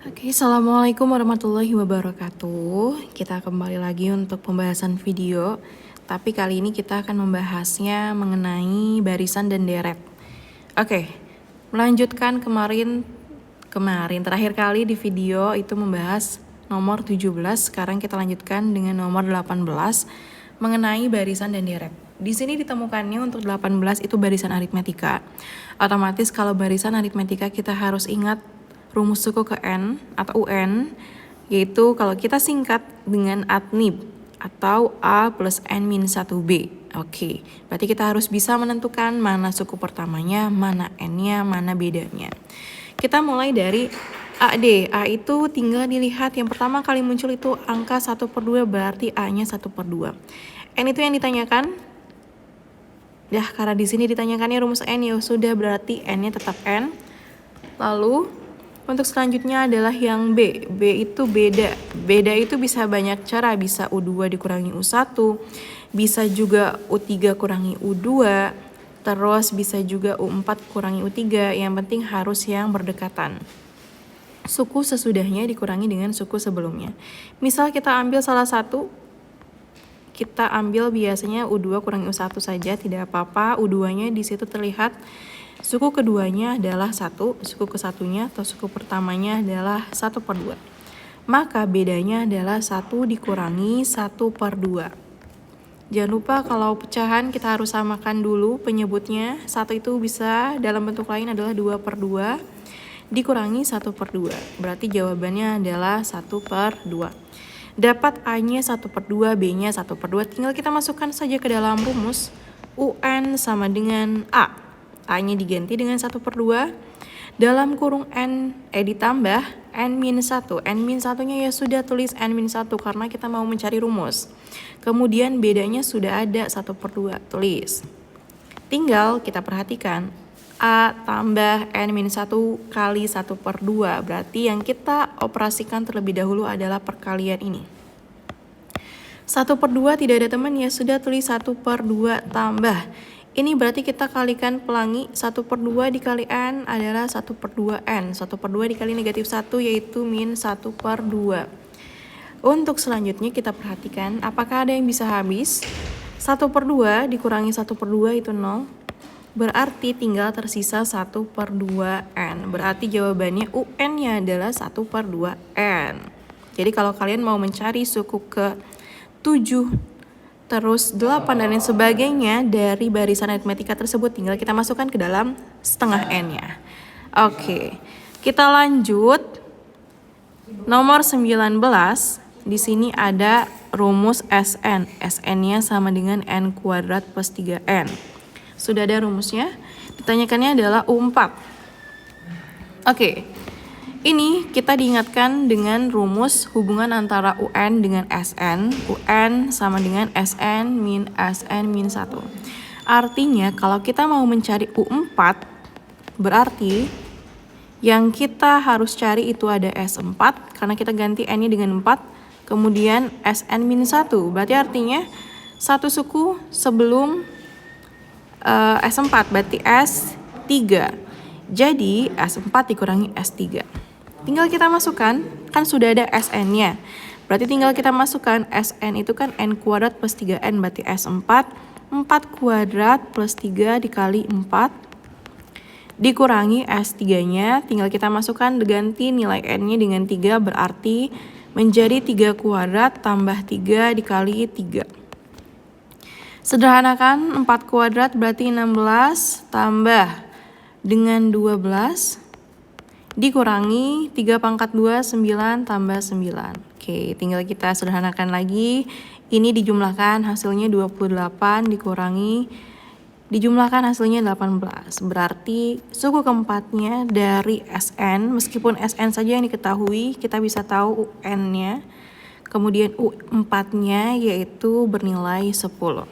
Oke, Assalamualaikum warahmatullahi wabarakatuh. Kita kembali lagi untuk pembahasan video. Tapi kali ini kita akan membahasnya mengenai barisan dan deret. Oke, melanjutkan kemarin terakhir kali di video itu membahas nomor 17. Sekarang kita lanjutkan dengan nomor 18 mengenai barisan dan deret. Di sini ditemukannya untuk 18 itu barisan aritmetika. Otomatis kalau barisan aritmetika kita harus ingat rumus suku ke N atau UN, yaitu kalau kita singkat dengan adnib atau A plus N min 1B. Oke, berarti kita harus bisa menentukan mana suku pertamanya, mana N-nya, mana bedanya. Kita mulai dari AD. A itu tinggal dilihat yang pertama kali muncul itu angka 1/2 berarti A-nya 1/2. N itu yang ditanyakan. Ya, karena di sini ditanyakannya rumus N, ya sudah berarti N-nya tetap N. Lalu untuk selanjutnya adalah yang B. B itu beda. Beda itu bisa banyak cara. Bisa U2 dikurangi U1. Bisa juga U3 kurangi U2. Terus bisa juga U4 kurangi U3. Yang penting harus yang berdekatan. Suku sesudahnya dikurangi dengan suku sebelumnya. Misal kita ambil salah satu. Kita ambil biasanya U2 kurangi U1 saja. Tidak apa-apa. U2-nya di situ terlihat. Suku keduanya adalah 1, suku kesatunya atau suku pertamanya adalah 1/2. Maka bedanya adalah 1 dikurangi 1/2. Jangan lupa kalau pecahan kita harus samakan dulu penyebutnya. 1 itu bisa dalam bentuk lain adalah 2/2 dikurangi 1/2. Berarti jawabannya adalah 1/2. Dapat A-nya 1/2, B-nya 1/2. Tinggal kita masukkan saja ke dalam rumus. UN sama dengan A. A-nya diganti dengan 1/2. Dalam kurung N, ditambah N-1. N-1-nya ya sudah tulis N-1 karena kita mau mencari rumus. Kemudian bedanya sudah ada 1/2, tulis. Tinggal kita perhatikan. A tambah N-1 kali 1/2. Berarti yang kita operasikan terlebih dahulu adalah perkalian ini. 1/2 tidak ada teman, ya sudah tulis 1/2 tambah. Ini berarti kita kalikan pelangi. 1/2 dikali N adalah 1/2 N. 1/2 dikali negatif 1 yaitu min 1/2. Untuk selanjutnya kita perhatikan apakah ada yang bisa habis. 1/2 dikurangi 1/2 itu 0. Berarti tinggal tersisa 1/2 N. Berarti jawabannya UN-nya adalah 1/2 N. Jadi kalau kalian mau mencari suku ke 7, terus 8 dan lain sebagainya dari barisan aritmetika tersebut, tinggal kita masukkan ke dalam setengah N-nya. Oke, kita lanjut. Nomor 19, di sini ada rumus SN. SN-nya sama dengan N kuadrat plus 3N. Sudah ada rumusnya. Ditanyakannya adalah U4. Oke. Ini kita diingatkan dengan rumus hubungan antara UN dengan SN. UN sama dengan SN min SN min 1. Artinya kalau kita mau mencari U4, berarti yang kita harus cari itu ada S4. Karena kita ganti N-nya dengan 4. Kemudian SN min 1. Berarti artinya satu suku sebelum S4. Berarti S3. Jadi S4 dikurangi S3. Tinggal kita masukkan, kan sudah ada SN-nya. Berarti tinggal kita masukkan SN itu kan N kuadrat plus 3N, berarti S4. 4 kuadrat plus 3 dikali 4. Dikurangi S3-nya, tinggal kita masukkan ganti nilai N-nya dengan 3, berarti menjadi 3 kuadrat tambah 3 dikali 3. Sederhanakan, 4 kuadrat berarti 16 tambah dengan 12. Dikurangi 3 pangkat 2, 9 tambah 9. Oke, tinggal kita sederhanakan lagi. Ini dijumlahkan hasilnya 28 dikurangi. Dijumlahkan hasilnya 18. Berarti suku keempatnya dari SN. Meskipun SN saja yang diketahui, kita bisa tahu UN-nya. Kemudian U4-nya yaitu bernilai 10.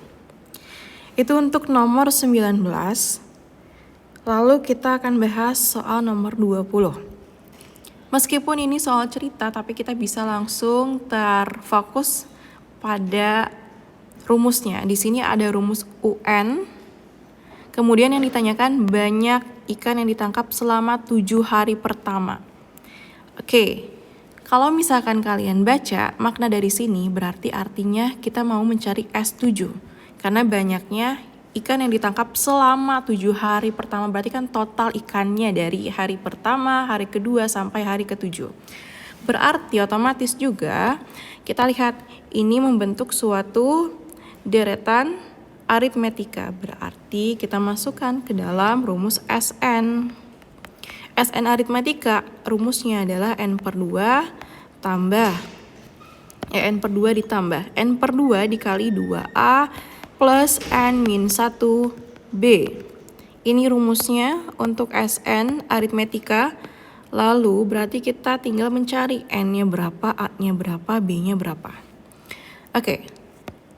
Itu untuk nomor 19. Lalu kita akan bahas soal nomor 20. Meskipun ini soal cerita, tapi kita bisa langsung terfokus pada rumusnya. Di sini ada rumus UN. Kemudian yang ditanyakan banyak ikan yang ditangkap selama 7 hari pertama. Oke, kalau misalkan kalian baca makna dari sini berarti artinya kita mau mencari S7. Karena banyaknya ikan yang ditangkap selama 7 hari pertama, berarti kan total ikannya dari hari pertama, hari kedua, sampai hari ke-7. Berarti otomatis juga kita lihat ini membentuk suatu deretan aritmetika. Berarti kita masukkan ke dalam rumus SN. SN aritmetika rumusnya adalah N/2 tambah N/2 ditambah N/2 dikali 2A plus N-1B. Ini rumusnya untuk SN aritmetika. Lalu berarti kita tinggal mencari N-nya berapa, A-nya berapa, B-nya berapa. Oke,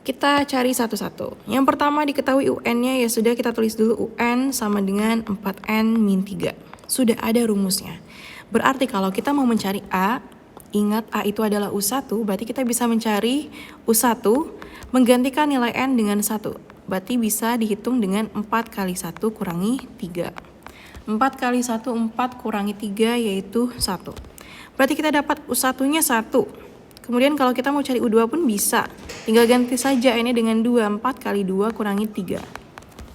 kita cari satu-satu. Yang pertama diketahui UN-nya, ya sudah kita tulis dulu UN sama dengan 4N-3. Sudah ada rumusnya. Berarti kalau kita mau mencari A, ingat A itu adalah U1, berarti kita bisa mencari U1 menggantikan nilai N dengan 1. Berarti bisa dihitung dengan 4 kali 1 kurangi 3. 4 kali 1, 4 kurangi 3 yaitu 1. Berarti kita dapat U1-nya 1. Kemudian kalau kita mau cari U2 pun bisa. Tinggal ganti saja N-nya dengan 2. 4 kali 2 kurangi 3.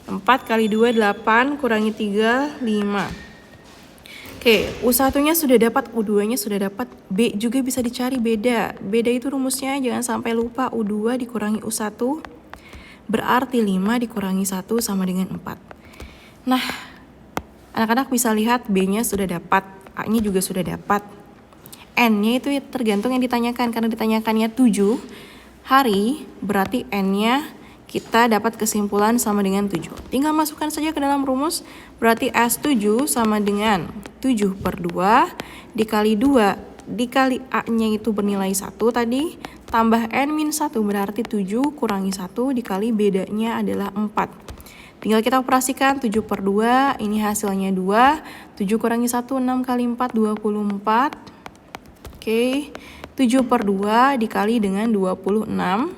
4 kali 2, 8 kurangi 3, 5. Oke, U1-nya sudah dapat, U2-nya sudah dapat, B juga bisa dicari beda. Beda itu rumusnya jangan sampai lupa, U2 dikurangi U1 berarti 5 dikurangi 1 sama dengan 4. Nah, anak-anak bisa lihat B-nya sudah dapat, A-nya juga sudah dapat. N-nya itu tergantung yang ditanyakan, karena ditanyakannya 7 hari, berarti N-nya kita dapat kesimpulan sama dengan 7. Tinggal masukkan saja ke dalam rumus, berarti S7 sama dengan 7/2 dikali 2 dikali A-nya itu bernilai 1 tadi, tambah N-1 berarti 7 kurangi 1 dikali bedanya adalah 4. Tinggal kita operasikan 7/2, ini hasilnya 2, 7 kurangi 1, 6 kali 4, 24. Oke, 7/2 dikali dengan 26.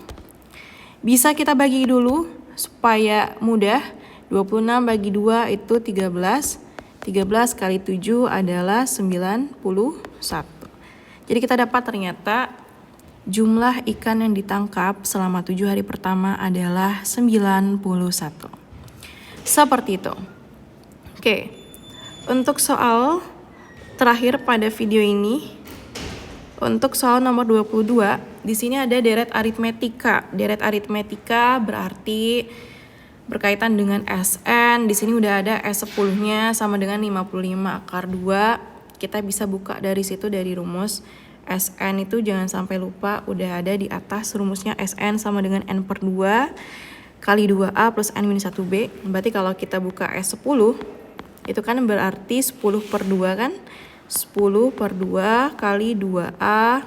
Bisa kita bagi dulu supaya mudah. 26 bagi 2 itu 13. 13 kali 7 adalah 91. Jadi kita dapat ternyata jumlah ikan yang ditangkap selama 7 hari pertama adalah 91. Seperti itu. Oke, untuk soal terakhir pada video ini, untuk soal nomor 22, di sini ada deret aritmetika. Deret aritmetika berarti berkaitan dengan SN. Di sini udah ada S10-nya sama dengan 55 akar 2. Kita bisa buka dari situ, dari rumus. SN itu jangan sampai lupa, udah ada di atas rumusnya. SN sama dengan N/2 kali 2A plus N-1B. Berarti kalau kita buka S10, itu kan berarti 10/2 kan? 10/2 kali 2A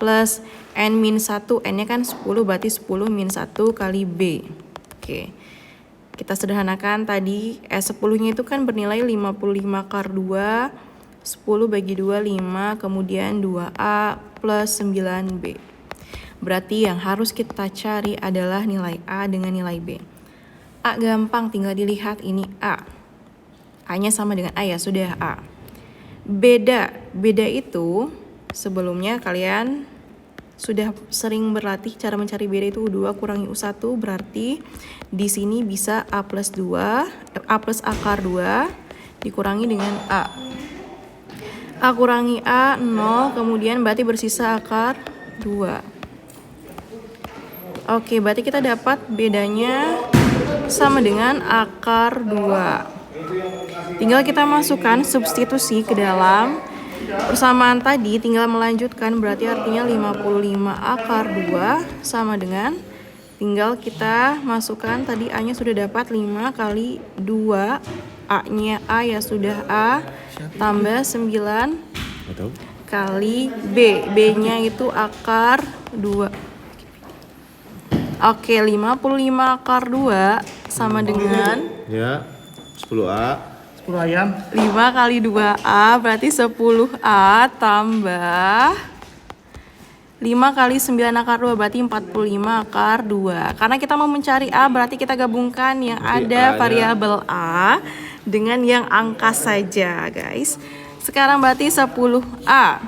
plus N-1, N-nya kan 10, berarti 10-1 kali B. Oke, kita sederhanakan tadi, S10-nya itu kan bernilai 55 akar 2, 10 bagi 2, 5, kemudian 2A plus 9B. Berarti yang harus kita cari adalah nilai A dengan nilai B. A gampang, tinggal dilihat ini A. A-nya sama dengan A, ya sudah A. Beda itu sebelumnya kalian sudah sering berlatih cara mencari beda itu U2 kurangi U1, berarti di sini bisa A plus akar 2 dikurangi dengan A. A kurangi A 0, kemudian berarti bersisa akar 2. Oke, berarti kita dapat bedanya sama dengan akar 2. Tinggal kita masukkan substitusi ke dalam persamaan tadi, tinggal melanjutkan, berarti artinya 55 akar 2 sama dengan, tinggal kita masukkan tadi A-nya sudah dapat 5 kali 2, A-nya A ya sudah A, tambah 9 kali B, B-nya itu akar 2. Oke, 55 akar 2 sama dengan ya 10A 10 ayam. 5 kali 2A berarti 10A tambah 5 kali 9 akar 2 berarti 45 akar 2. Karena kita mau mencari A, berarti kita gabungkan yang ada variabel A dengan yang angka saja, guys. Sekarang berarti 10A.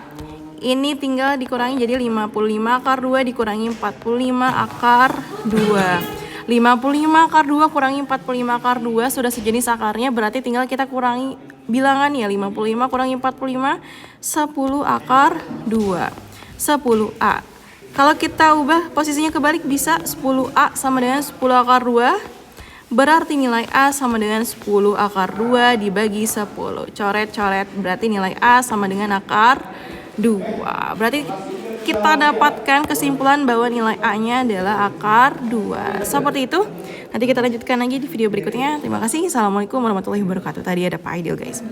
Ini tinggal dikurangi jadi 55 akar 2 dikurangi 45 akar 2. 55 akar 2 kurangi 45 akar 2 sudah sejenis akarnya, berarti tinggal kita kurangi bilangan ya. 55 kurangi 45, 10 akar 2. 10A. Kalau kita ubah posisinya kebalik bisa 10A sama dengan 10 akar 2. Berarti nilai A sama dengan 10 akar 2 dibagi 10. Coret-coret, berarti nilai A sama dengan akar 2. Berarti kita dapatkan kesimpulan bahwa nilai A-nya adalah akar 2. Seperti itu. Nanti kita lanjutkan lagi di video berikutnya. Terima kasih. Assalamualaikum warahmatullahi wabarakatuh. Tadi ada Pak Aidil guys.